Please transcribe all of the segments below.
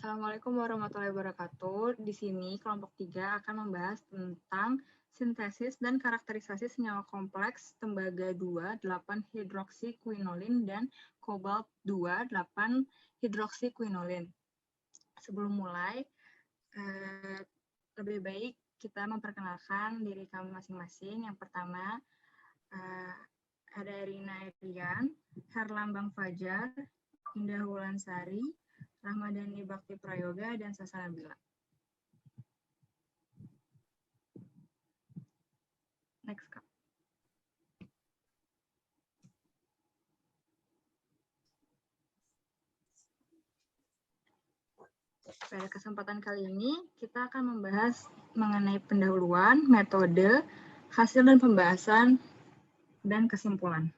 Assalamualaikum warahmatullahi wabarakatuh. Di sini kelompok 3 akan membahas tentang sintesis dan karakterisasi senyawa kompleks tembaga 2, 8 hidroksikuinolin dan kobalt 2, 8 hidroksikuinolin. Sebelum mulai, lebih baik kita memperkenalkan diri kami masing-masing. Yang pertama, ada Rina Erian, Herlambang Fajar, Indah Wulansari, Rahmadani Bakti Prayoga, dan Sasa Nabila. Next, Kak. Pada kesempatan kali ini, kita akan membahas mengenai pendahuluan, metode, hasil dan pembahasan, dan kesimpulan.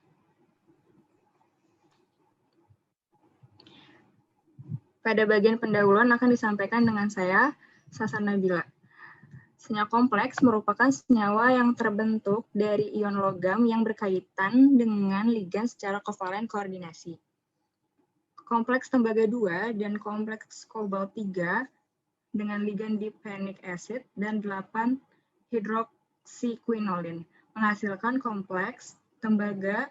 Pada bagian pendahuluan akan disampaikan dengan saya, Sasa Nabila. Senyawa kompleks merupakan senyawa yang terbentuk dari ion logam yang berkaitan dengan ligan secara kovalen koordinasi. Kompleks tembaga 2 dan kompleks kobalt 3 dengan ligan dipenic acid dan 8 hidroksikuinolin menghasilkan kompleks tembaga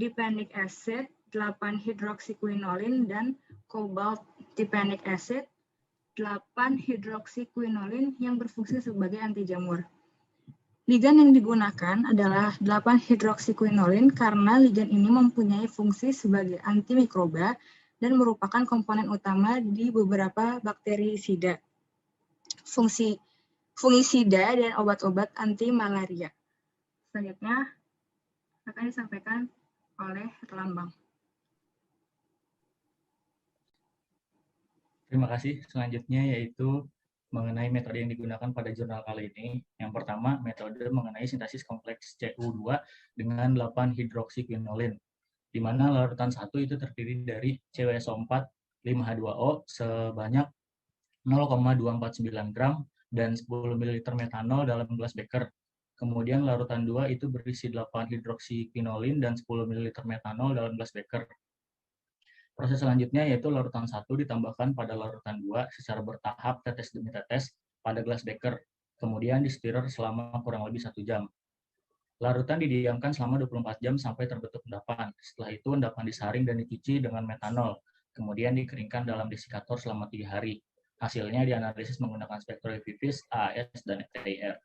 dipenic acid, 8 hidroksikuinolin dan kobalt dipenic acid, 8 hidroksikuinolin yang berfungsi sebagai anti jamur. Ligan yang digunakan adalah 8 hidroksikuinolin karena ligan ini mempunyai fungsi sebagai antimikroba dan merupakan komponen utama di beberapa bakterisida, fungisida, dan obat-obat anti malaria. Selanjutnya akan disampaikan oleh Herlambang. Terima kasih. Selanjutnya yaitu mengenai metode yang digunakan pada jurnal kali ini. Yang pertama, metode mengenai sintesis kompleks CU2 dengan 8 hidroksikuinolin, di mana larutan 1 itu terdiri dari CuSO4 5H2O sebanyak 0,249 gram dan 10 ml metanol dalam gelas beker. Kemudian larutan 2 itu berisi 8 hidroksikuinolin dan 10 ml metanol dalam gelas beker. Proses selanjutnya yaitu larutan 1 ditambahkan pada larutan 2 secara bertahap tetes demi tetes pada gelas beker, kemudian distirrer selama kurang lebih 1 jam. Larutan didiamkan selama 24 jam sampai terbentuk endapan. Setelah itu endapan disaring dan dicuci dengan metanol, kemudian dikeringkan dalam desikator selama 3 hari. Hasilnya dianalisis menggunakan spektroivivis, AAS, dan FTIR.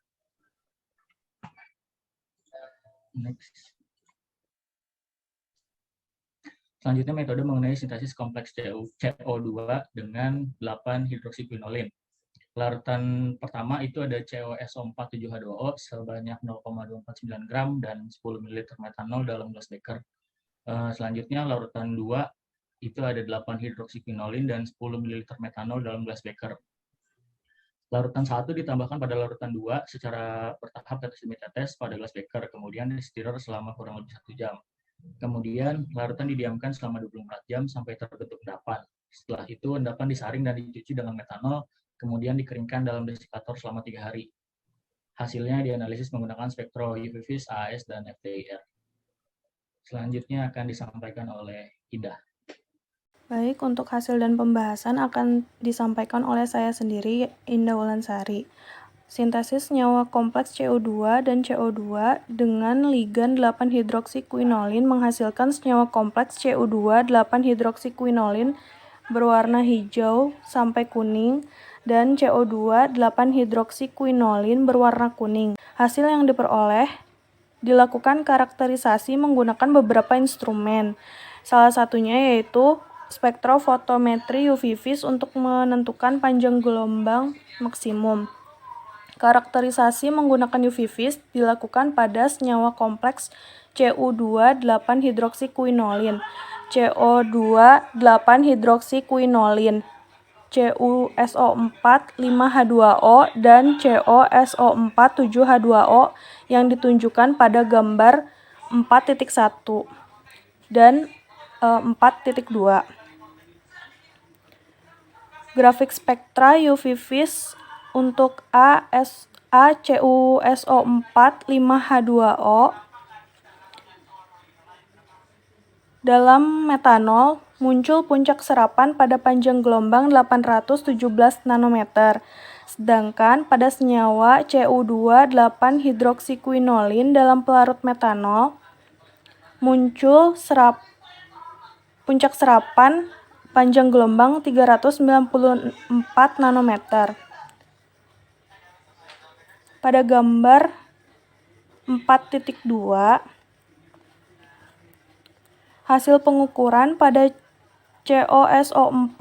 Next. Selanjutnya metode mengenai sintesis kompleks CO2 dengan 8 hidroksikuinolin. Larutan pertama itu ada CuSO4 7H2O sebanyak 0,249 gram dan 10 ml metanol dalam gelas beker. Selanjutnya larutan 2 itu ada 8 hidroksikuinolin dan 10 ml metanol dalam gelas beker. Larutan 1 ditambahkan pada larutan 2 secara bertahap tetes demi tetes pada gelas beker, kemudian distirrer selama kurang lebih 1 jam. Kemudian larutan didiamkan selama 24 jam sampai terbentuk endapan. Setelah itu endapan disaring dan dicuci dengan metanol, kemudian dikeringkan dalam desikator selama 3 hari. Hasilnya dianalisis menggunakan spektroivivis, AAS, dan FTIR. Selanjutnya akan disampaikan oleh Ida. Baik, untuk hasil dan pembahasan akan disampaikan oleh saya sendiri, Indah Wulansari. Sintesis senyawa kompleks CO2 dan CO2 dengan ligan 8 hidroksikuinolin menghasilkan senyawa kompleks CO2 8 hidroksikuinolin berwarna hijau sampai kuning dan CO2 8 hidroksikuinolin berwarna kuning. Hasil yang diperoleh dilakukan karakterisasi menggunakan beberapa instrumen. Salah satunya yaitu spektrofotometri UV-vis untuk menentukan panjang gelombang maksimum. Karakterisasi menggunakan UV-vis dilakukan pada senyawa kompleks CU2 8 hidroksikuinolin, CO2 8 hidroksikuinolin, CuSO4 5H2O, dan CuSO4 7H2O yang ditunjukkan pada gambar 4.1 dan 4.2. Grafik spektra UV-vis untuk CuSO4 5H2O dalam metanol muncul puncak serapan pada panjang gelombang 817 nanometer. Sedangkan pada senyawa Cu2 8 hidroksikuinolin dalam pelarut metanol muncul puncak serapan panjang gelombang 394 nanometer. Pada gambar 4.2, hasil pengukuran pada COSO4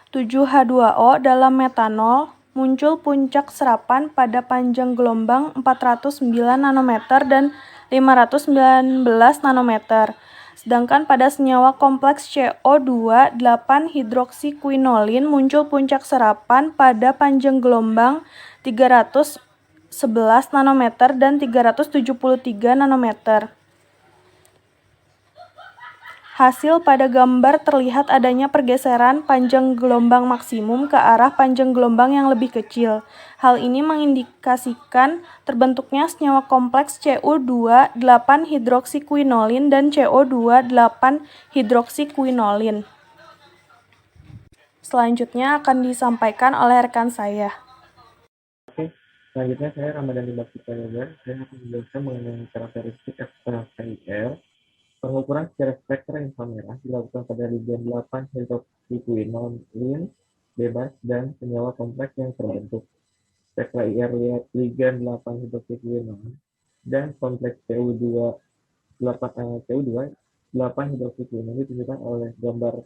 7H2O dalam metanol muncul puncak serapan pada panjang gelombang 409 nanometer dan 519 nanometer. Sedangkan pada senyawa kompleks CO2 8 hidroksikuinolin muncul puncak serapan pada panjang gelombang 311 nanometer dan 373 nanometer. Hasil pada gambar terlihat adanya pergeseran panjang gelombang maksimum ke arah panjang gelombang yang lebih kecil. Hal ini mengindikasikan terbentuknya senyawa kompleks Cu2 8 hidroksikuinolin dan CO2 8 hidroksikuinolin. Selanjutnya akan disampaikan oleh rekan saya. Oke, selanjutnya saya Ramadan Bakti Prayoga. Saya akan menjelaskan mengenai karakteristik ekstra KIR. Pengukuran secara spektra inframerah dilakukan pada ligan 8 hidroksikuinolin bebas dan senyawa kompleks yang terbentuk. Spektra IR ligan 8 hidroksikuinolin dan kompleks Cu2 8 hidroksikuinolin ditunjukkan oleh gambar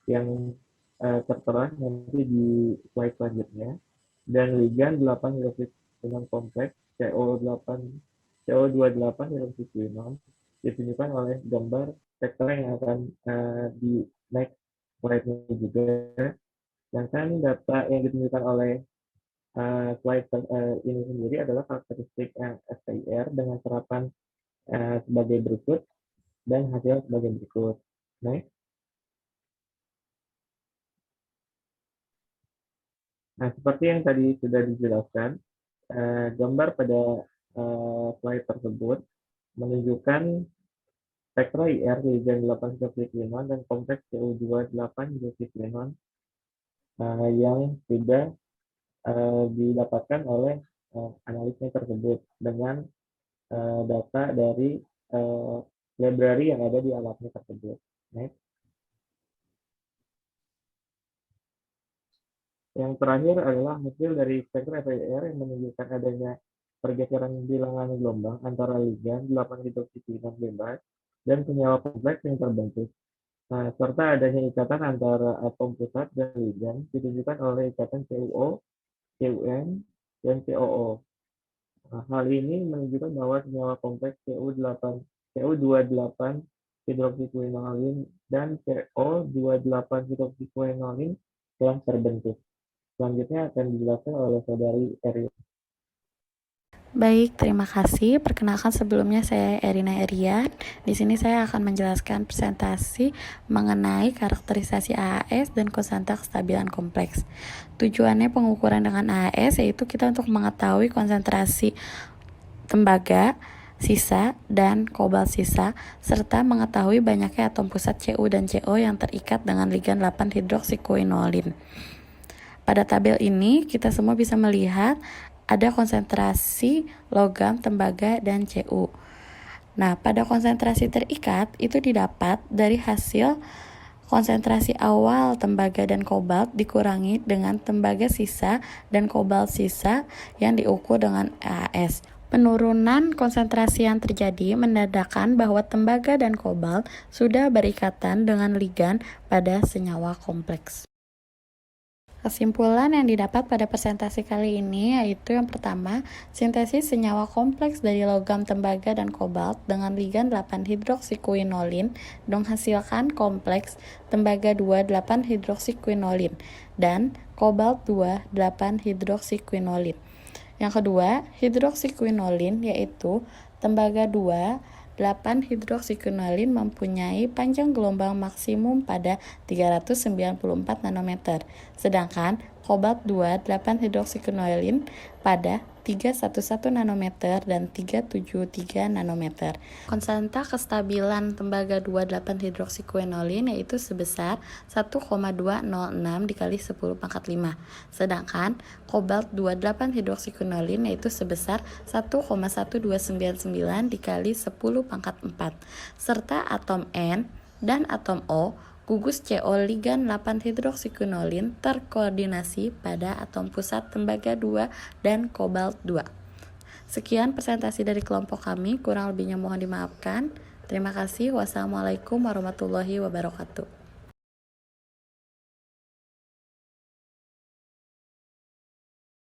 yang tertera nanti di slide selanjutnya. Dan ligan 8 hidroksikuinol kompleks CO2 8 hidroksikuinol ditunjukkan oleh gambar spektra yang akan di next slide-nya juga. Sedangkan data yang ditunjukkan oleh slide ini sendiri adalah karakteristik SKIR dengan serapan sebagai berikut dan hasil sebagai berikut. Next. Nah, seperti yang tadi sudah dijelaskan, gambar pada slide tersebut menunjukkan spektra IR ligan 8 hidroksikuinol dan kompleks CO2 8 hidroksikuinol yang sudah didapatkan oleh analisnya tersebut dengan data dari library yang ada di alatnya tersebut. Next. Yang terakhir adalah hasil dari spektra FIR yang menunjukkan adanya pergeseran bilangan gelombang antara ligan 8 hidroksikuinol bebas dan senyawa kompleks yang terbentuk. Nah, serta adanya ikatan antara atom pusat dan ligan ditunjukkan oleh ikatan CuO, CuN, dan COO. Nah, hal ini menunjukkan bahwa senyawa kompleks CO2 8 hidroksikuinolin dan CO2 8 hidroksikuinolin telah terbentuk. Selanjutnya akan dijelaskan oleh saudari Eri. Baik, terima kasih. Perkenalkan sebelumnya saya Erina Erian. Di sini saya akan menjelaskan presentasi mengenai karakterisasi AAS dan konsentrasi kestabilan kompleks. Tujuannya pengukuran dengan AAS yaitu kita untuk mengetahui konsentrasi tembaga sisa dan kobalt sisa serta mengetahui banyaknya atom pusat Cu dan Co yang terikat dengan ligan 8 hidroksikuinolin. Pada tabel ini kita semua bisa melihat ada konsentrasi logam, tembaga, dan Cu. Nah, pada konsentrasi terikat itu didapat dari hasil konsentrasi awal tembaga dan kobalt dikurangi dengan tembaga sisa dan kobalt sisa yang diukur dengan AAS. Penurunan konsentrasi yang terjadi menandakan bahwa tembaga dan kobalt sudah berikatan dengan ligan pada senyawa kompleks. Kesimpulan yang didapat pada presentasi kali ini yaitu yang pertama, sintesis senyawa kompleks dari logam, tembaga, dan kobalt dengan ligan 8 hidroksikuinolin menghasilkan kompleks tembaga 2 8 hidroksikuinolin dan kobalt 2 8 hidroksikuinolin. Yang kedua, hidroksikuinolin yaitu tembaga 2 8 hidroksikuinolin mempunyai panjang gelombang maksimum pada 394 nanometer, sedangkan kobalt 2 8 hidroksikuinolin pada 311 nanometer dan 373 nanometer. Konsenta kestabilan tembaga 28 hidroksikuinolin yaitu sebesar 1,206 dikali 10 pangkat 5. Sedangkan kobalt 28 hidroksikuinolin yaitu sebesar 1,1299 dikali 10 pangkat 4. Serta atom N dan atom O gugus CO ligan 8 hidroksikuinolin terkoordinasi pada atom pusat tembaga 2 dan kobalt 2. Sekian presentasi dari kelompok kami, kurang lebihnya mohon dimaafkan. Terima kasih. Wassalamualaikum warahmatullahi wabarakatuh.